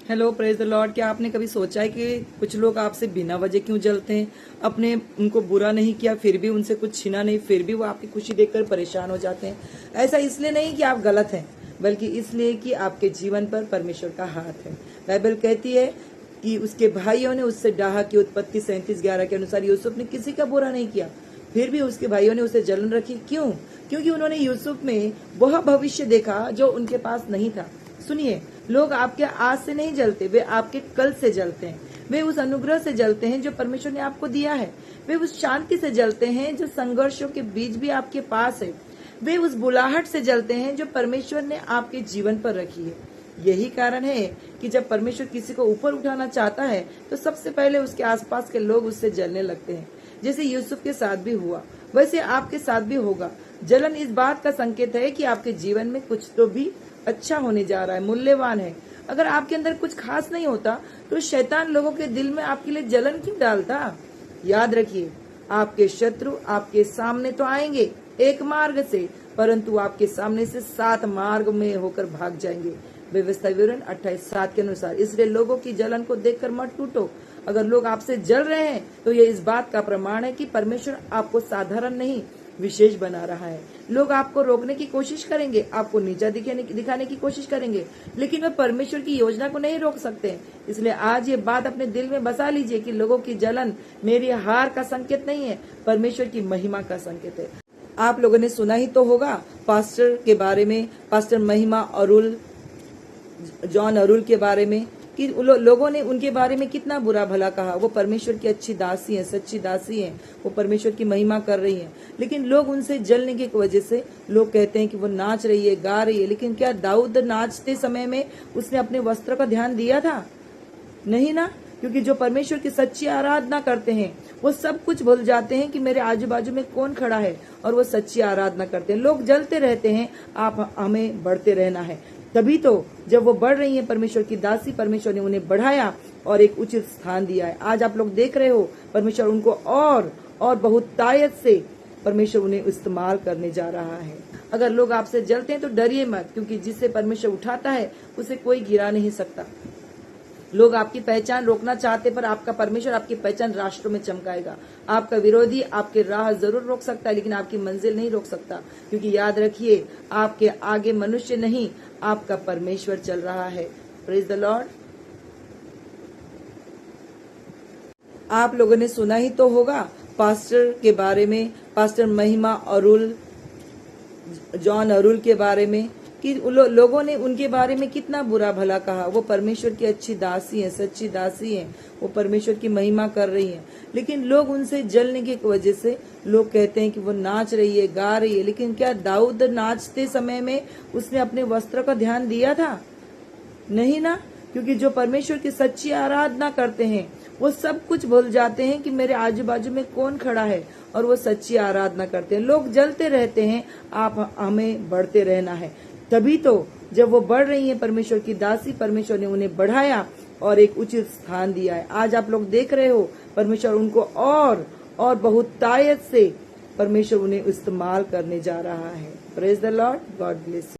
Hello, praise the Lord. क्या आपने कभी सोचा है कि कुछ लोग आपसे बिना वजह क्यों जलते हैं? आपने उनको बुरा नहीं किया, फिर भी उनसे कुछ छीना नहीं, फिर भी वो आपकी खुशी देखकर परेशान हो जाते हैं। ऐसा इसलिए नहीं कि आप गलत हैं, बल्कि इसलिए कि आपके जीवन पर परमेश्वर का हाथ है। बाइबल कहती है कि उसके भाइयों ने उससे डाहा की उत्पत्ति 37:11 के अनुसार यूसुफ ने किसी का बुरा नहीं किया, फिर भी उसके भाइयों ने उसे जलन रखी। क्यों? क्योंकि उन्होंने यूसुफ में वह भविष्य देखा जो उनके पास नहीं था। सुनिए, लोग आपके आज से नहीं जलते, वे आपके कल से जलते हैं। वे उस अनुग्रह से जलते हैं जो परमेश्वर ने आपको दिया है। वे उस शांति से जलते हैं जो संघर्षों के बीच भी आपके पास है। वे उस बुलाहट से जलते हैं जो परमेश्वर ने आपके जीवन पर रखी है। यही कारण है कि जब परमेश्वर किसी को ऊपर उठाना चाहता है तो सबसे पहले उसके आसपास के लोग उससे जलने लगते हैं। जैसे यूसुफ के साथ भी हुआ, वैसे आपके साथ भी होगा। जलन इस बात का संकेत है कि आपके जीवन में कुछ तो भी अच्छा होने जा रहा है, मूल्यवान है। अगर आपके अंदर कुछ खास नहीं होता तो शैतान लोगों के दिल में आपके लिए जलन क्यों डालता? याद रखिए, आपके शत्रु आपके सामने तो आएंगे एक मार्ग से, परंतु आपके सामने से 7 मार्ग में होकर भाग जाएंगे। व्यवस्था विवरण 28:7 के अनुसार। इसलिए लोगों की जलन को देखकर मत टूटो। अगर लोग आपसे जल रहे हैं तो ये इस बात का प्रमाण है कि परमेश्वर आपको साधारण नहीं, विशेष बना रहा है। लोग आपको रोकने की कोशिश करेंगे, आपको नीचा दिखाने की कोशिश करेंगे, लेकिन वे परमेश्वर की योजना को नहीं रोक सकते। इसलिए आज ये बात अपने दिल में बसा लीजिए कि लोगों की जलन मेरी हार का संकेत नहीं है, परमेश्वर की महिमा का संकेत है। आप लोगों ने सुना ही तो होगा पास्टर के बारे में, पास्टर महिमा अरुल, जॉन अरुल के बारे में, कि लोगों ने उनके बारे में कितना बुरा भला कहा। वो परमेश्वर की अच्छी दासी हैं, सच्ची दासी हैं, वो परमेश्वर की महिमा कर रही हैं, लेकिन लोग उनसे जलने की वजह से लोग कहते हैं कि वो नाच रही है, गा रही है। लेकिन क्या दाऊद नाचते समय में उसने अपने वस्त्र का ध्यान दिया था? नहीं ना। क्योंकि जो परमेश्वर की सच्ची आराधना करते हैं वो सब कुछ भूल जाते हैं कि मेरे आजू बाजू में कौन खड़ा है, और वो सच्ची आराधना करते हैं। लोग जलते रहते हैं, आप हमें बढ़ते रहना है। तभी तो जब वो बढ़ रही है परमेश्वर की दासी, परमेश्वर ने उन्हें बढ़ाया और एक उचित स्थान दिया है। आज आप लोग देख रहे हो परमेश्वर उनको और बहुत तायत से परमेश्वर उन्हें इस्तेमाल करने जा रहा है। अगर लोग आपसे जलते हैं तो डरिए मत, क्योंकि जिसे परमेश्वर उठाता है उसे कोई गिरा नहीं सकता। लोग आपकी पहचान रोकना चाहते, पर आपका परमेश्वर आपकी पहचान राष्ट्रों में चमकाएगा। आपका विरोधी आपके राह जरूर रोक सकता है, लेकिन आपकी मंजिल नहीं रोक सकता। क्योंकि याद रखिए, आपके आगे मनुष्य नहीं, आपका परमेश्वर चल रहा है। Praise the Lord. आप लोगों ने सुना ही तो होगा पास्टर के बारे में, पास्टर महिमा अरुल, जॉन अरुल के बारे में, कि लोगों ने उनके बारे में कितना बुरा भला कहा। वो परमेश्वर की अच्छी दासी हैं, सच्ची दासी हैं, वो परमेश्वर की महिमा कर रही हैं, लेकिन लोग उनसे जलने की वजह से लोग कहते हैं कि वो नाच रही है, गा रही है। लेकिन क्या दाऊद नाचते समय में उसने अपने वस्त्र का ध्यान दिया था? नहीं ना। क्योंकि जो परमेश्वर की सच्ची आराधना करते हैं वो सब कुछ भूल जाते हैं कि मेरे आजू बाजू में कौन खड़ा है, और वो सच्ची आराधना करते हैं। लोग जलते रहते हैं, आप हमें बढ़ते रहना है। तभी तो जब वो बढ़ रही है परमेश्वर की दासी, परमेश्वर ने उन्हें बढ़ाया और एक उचित स्थान दिया है। आज आप लोग देख रहे हो परमेश्वर उनको और बहुत तायत से परमेश्वर उन्हें इस्तेमाल करने जा रहा है। Praise the Lord. God bless.